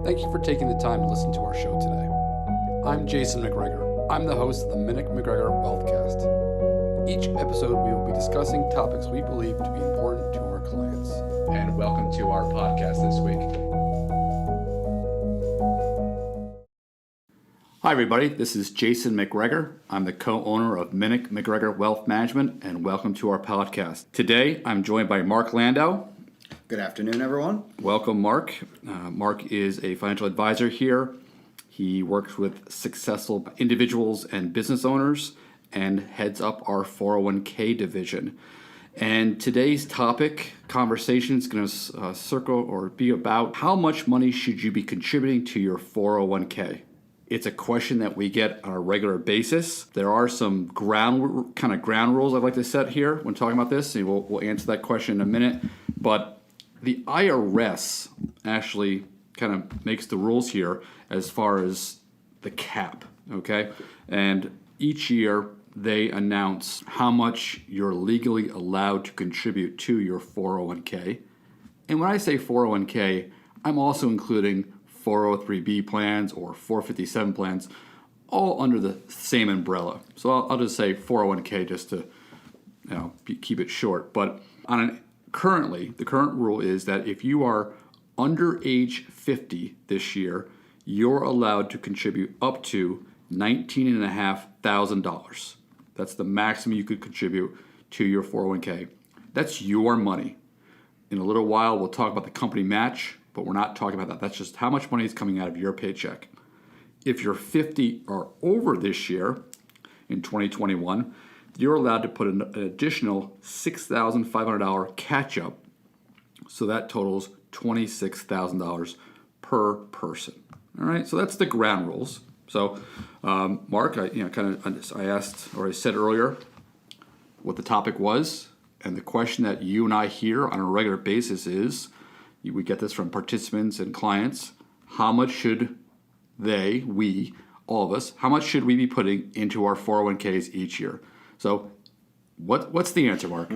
Thank you for taking the time to listen to our show today. I'm Jason MacGregor. I'm the host of the MacGregor Wealthcast. Each episode, we will be discussing topics we believe to be important to our clients. And welcome to our podcast this week. Hi, everybody. This is Jason MacGregor. I'm the co-owner of MacGregor Wealth Management, and welcome to our podcast. Today, I'm joined by Mark Landau. Good afternoon, everyone. Welcome, Mark. Mark is a financial advisor here. He works with successful individuals and business owners and heads up our 401k division. And today's conversation is going to circle or be about how much money should you be contributing to your 401k? It's a question that we get on a regular basis. There are some ground rules I'd like to set here when talking about this, and we'll answer that question in a minute. But the IRS actually kind of makes the rules here as far as the cap, okay? And each year they announce how much you're legally allowed to contribute to your 401k. And when I say 401k, I'm also including 403b plans or 457 plans, all under the same umbrella. So I'll just say 401k just to keep it short. But currently, the current rule is that if you are under age 50 this year, you're allowed to contribute up to $19,500. That's the maximum you could contribute to your 401k. That's your money. In a little while, we'll talk about the company match, but we're not talking about that. That's just how much money is coming out of your paycheck. If you're 50 or over this year, in 2021, you're allowed to put an additional $6,500 catch-up, so that totals $26,000 per person. All right, so that's the ground rules. So, Mark, I said earlier what the topic was, and the question that you and I hear on a regular basis is, we get this from participants and clients, how much should all of us, how much should we be putting into our 401ks each year? So what's the answer, Mark?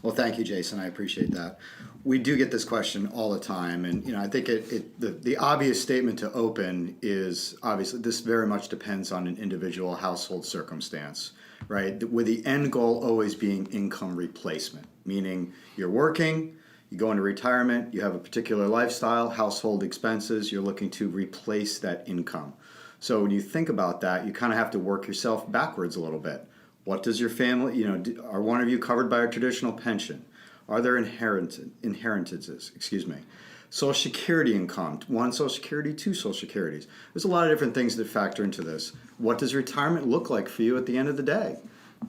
Well, thank you, Jason. I appreciate that. We do get this question all the time. And, I think the obvious statement to open is, obviously, this very much depends on an individual household circumstance, right? With the end goal always being income replacement, meaning you're working, you go into retirement, you have a particular lifestyle, household expenses, you're looking to replace that income. So when you think about that, you kind of have to work yourself backwards a little bit. What does your family, are one of you covered by a traditional pension? Are there inheritances? Social Security income, one Social Security, two Social Securities. There's a lot of different things that factor into this. What does retirement look like for you at the end of the day?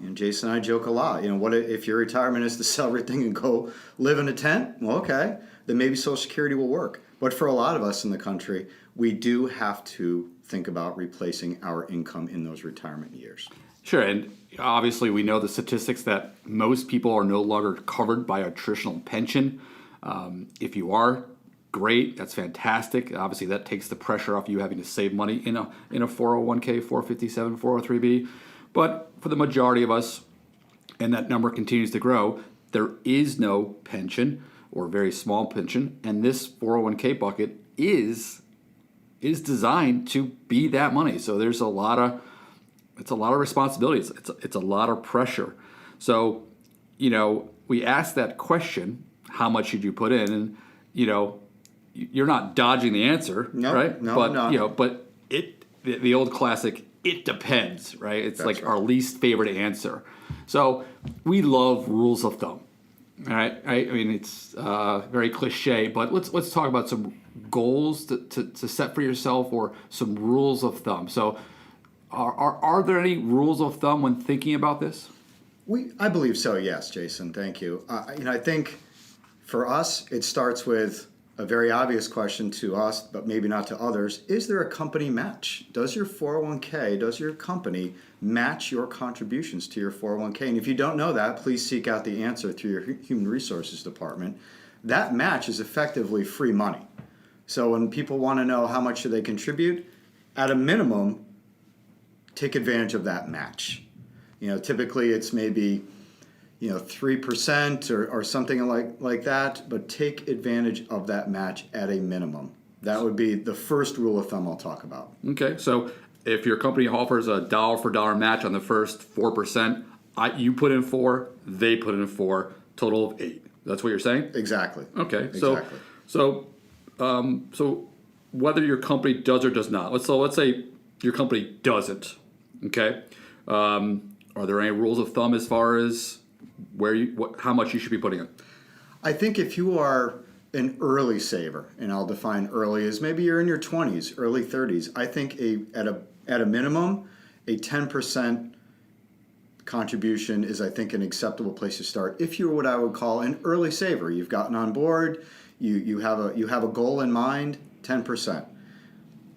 And Jason and I joke a lot. What if your retirement is to sell everything and go live in a tent? Well, okay, then maybe Social Security will work. But for a lot of us in the country, we do have to think about replacing our income in those retirement years. Sure, and obviously we know the statistics that most people are no longer covered by a traditional pension. If you are, great, that's fantastic. Obviously that takes the pressure off you having to save money in a 401k, 457, 403b. But for the majority of us, and that number continues to grow, there is no pension or very small pension, and this 401k bucket is designed to be that money. So there's it's a lot of responsibility. It's a lot of pressure. So, we ask that question, how much should you put in? And, you're not dodging the answer, right? No, but, no. But the old classic, it depends, right? It's That's our least favorite answer. So we love rules of thumb, right? I mean, it's very cliche, but let's talk about some goals to set for yourself or some rules of thumb. So are there any rules of thumb when thinking about this? I believe so, yes, Jason. Thank you. I think for us, it starts with a very obvious question to us, but maybe not to others. Is there a company match? Does your 401k, does your company match your contributions to your 401k? And if you don't know that, please seek out the answer through your Human Resources Department. That match is effectively free money. So when people want to know how much should they contribute, at a minimum, take advantage of that match. Typically it's maybe 3% or something like that, but take advantage of that match at a minimum. That would be the first rule of thumb I'll talk about. Okay, so if your company offers a dollar for dollar match on the first 4%, you put in 4, they put in 4, total of 8. That's what you're saying? Exactly. Okay, Exactly. so whether your company does or does not. Let's say your company doesn't. Okay, are there any rules of thumb as far as how much you should be putting in? I think if you are an early saver, and I'll define early as maybe you're in your 20s, early 30s, I think at a minimum, a 10% contribution is, I think, an acceptable place to start. If you're what I would call an early saver, you've gotten on board, you have a goal in mind, 10%.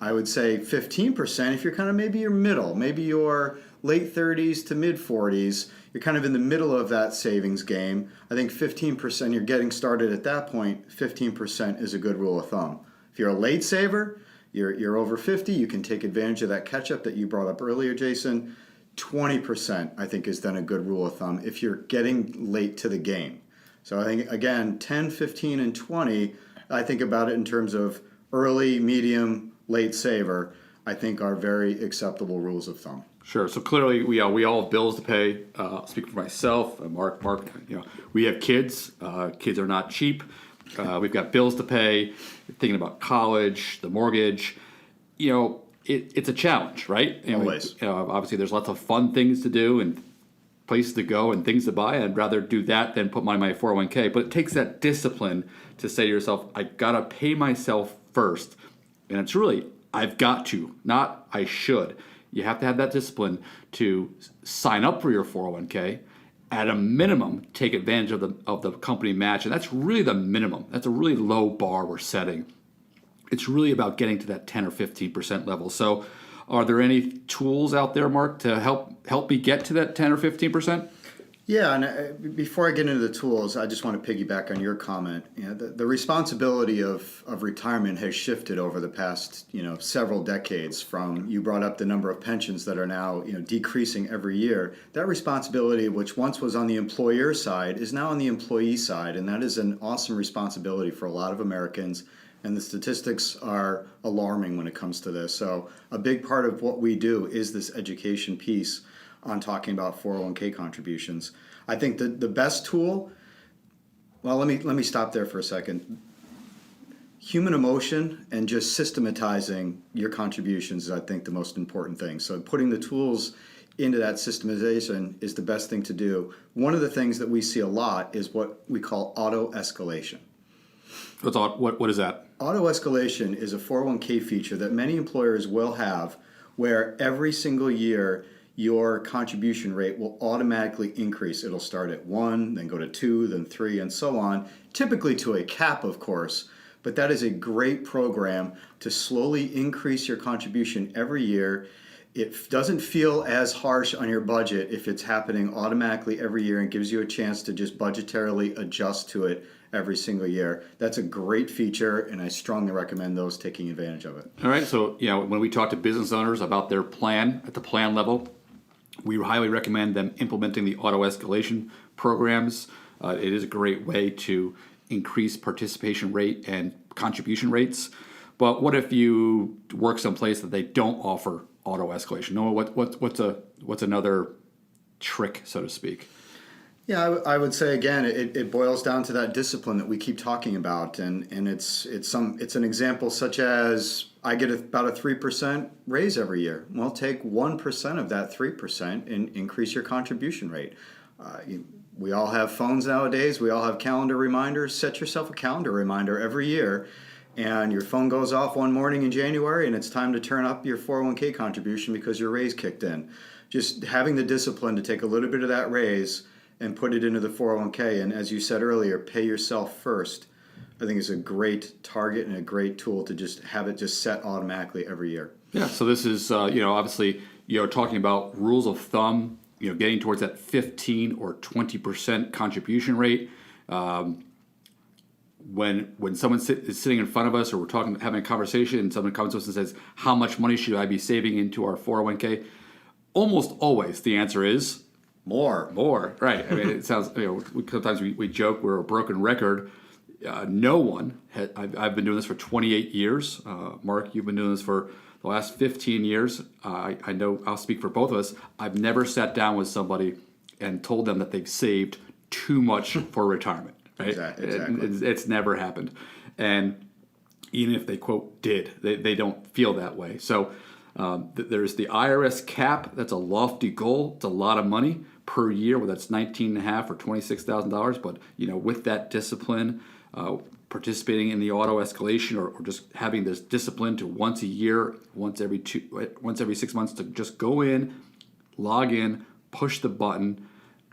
I would say 15% if you're kind of maybe you're middle, maybe you're late 30s to mid 40s, you're kind of in the middle of that savings game. I think 15%, you're getting started at that point, 15% is a good rule of thumb. If you're a late saver, you're over 50, you can take advantage of that catch-up that you brought up earlier, Jason. 20%, I think, is then a good rule of thumb if you're getting late to the game. So I think, again, 10, 15, and 20, I think about it in terms of early, medium, late saver, I think are very acceptable rules of thumb. Sure. So clearly, we all have bills to pay. Speaking for myself, Mark, we have kids. Kids are not cheap. We've got bills to pay. Thinking about college, the mortgage. It's a challenge, right? Always. Obviously, there's lots of fun things to do and places to go and things to buy. I'd rather do that than put money in my 401k. But it takes that discipline to say to yourself, I gotta pay myself first, and it's really I've got to, not I should. You have to have that discipline to sign up for your 401k. At a minimum, take advantage of the company match, and that's really the minimum. That's a really low bar we're setting. It's really about getting to that 10 or 15% level. So, are there any tools out there, Mark, to help me get to that 10 or 15%? Yeah, and before I get into the tools, I just want to piggyback on your comment. The responsibility of retirement has shifted over the past several decades. From, you brought up the number of pensions that are now decreasing every year. That responsibility, which once was on the employer side, is now on the employee side, and that is an awesome responsibility for a lot of Americans. And the statistics are alarming when it comes to this. So a big part of what we do is this education piece on talking about 401k contributions. I think the best tool, well, let me stop there for a second. Human emotion and just systematizing your contributions is, I think, the most important thing. So putting the tools into that systematization is the best thing to do. One of the things that we see a lot is what we call auto escalation. What is that? Auto escalation is a 401k feature that many employers will have, where every single year your contribution rate will automatically increase. It'll start at 1, then go to 2, then 3, and so on, typically to a cap, of course. But that is a great program to slowly increase your contribution every year. It doesn't feel as harsh on your budget if it's happening automatically every year and gives you a chance to just budgetarily adjust to it every single year. That's a great feature, and I strongly recommend those taking advantage of it. All right, so when we talk to business owners about their plan at the plan level, we highly recommend them implementing the auto escalation programs. It is a great way to increase participation rate and contribution rates. But what if you work someplace that they don't offer auto escalation? No, what's another trick, so to speak? Yeah, I would say again, it boils down to that discipline that we keep talking about, and it's an example such as I get about a 3% raise every year. Well, take 1% of that 3% and increase your contribution rate. We all have phones nowadays. We all have calendar reminders. Set yourself a calendar reminder every year, and your phone goes off one morning in January, and it's time to turn up your 401k contribution because your raise kicked in. Just having the discipline to take a little bit of that raise and put it into the 401k, and as you said earlier, pay yourself first, I think is a great target and a great tool to just have it just set automatically every year. Yeah, so this is, obviously, talking about rules of thumb, getting towards that 15 or 20% contribution rate. When someone is sitting in front of us, or we're having a conversation, and someone comes to us and says, how much money should I be saving into our 401k? Almost always the answer is more, right? I mean, it sounds. Sometimes we joke we're a broken record. No one, I've been doing this for 28 years. Mark, you've been doing this for the last 15 years. I know I'll speak for both of us. I've never sat down with somebody and told them that they've saved too much for retirement. Right? Exactly. It's never happened. And even if they, quote, did, they don't feel that way. So there's the IRS cap. That's a lofty goal. It's a lot of money per year, whether that's $19,500 or $26,000. But, with that discipline, participating in the auto escalation or just having this discipline to once a year, once every 6 months to just go in, log in, push the button,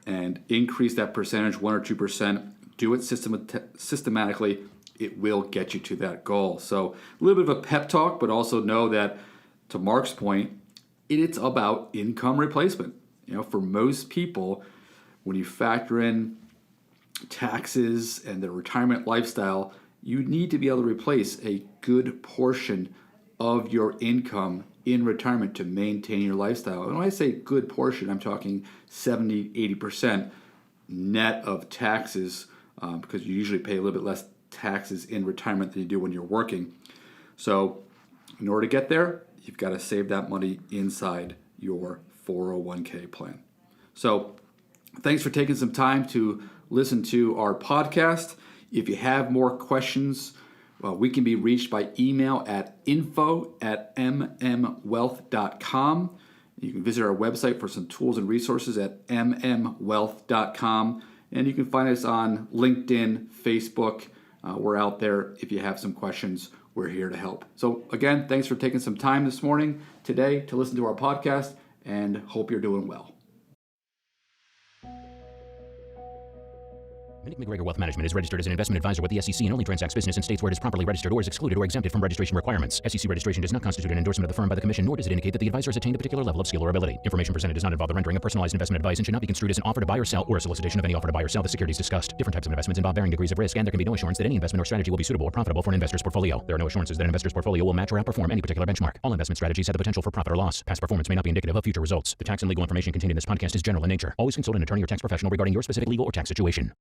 and increase that percentage 1 or 2%. Do it systematically. It will get you to that goal. So a little bit of a pep talk, but also know that, to Mark's point, it's about income replacement. For most people, when you factor in taxes and their retirement lifestyle, you need to be able to replace a good portion of your income in retirement to maintain your lifestyle. And when I say good portion, I'm talking 70, 80% net of taxes, because you usually pay a little bit less taxes in retirement than you do when you're working. So in order to get there, you've got to save that money inside your 401k plan. So thanks for taking some time to listen to our podcast. If you have more questions, we can be reached by email at info@mmwealth.com. You can visit our website for some tools and resources at mmwealth.com. And you can find us on LinkedIn, Facebook. We're out there. If you have some questions, we're here to help. So again, thanks for taking some time this morning, today, to listen to our podcast, and hope you're doing well. MacGregor Wealth Management is registered as an investment advisor with the SEC and only transacts business in states where it is properly registered or is excluded or exempted from registration requirements. SEC registration does not constitute an endorsement of the firm by the Commission, nor does it indicate that the advisor has attained a particular level of skill or ability. Information presented does not involve the rendering of personalized investment advice and should not be construed as an offer to buy or sell or a solicitation of any offer to buy or sell the securities discussed. Different types of investments involve varying degrees of risk, and there can be no assurance that any investment or strategy will be suitable or profitable for an investor's portfolio. There are no assurances that an investor's portfolio will match or outperform any particular benchmark. All investment strategies have the potential for profit or loss. Past performance may not be indicative of future results. The tax and legal information contained in this podcast is general in nature. Always consult an attorney or tax professional regarding your specific legal or tax situation.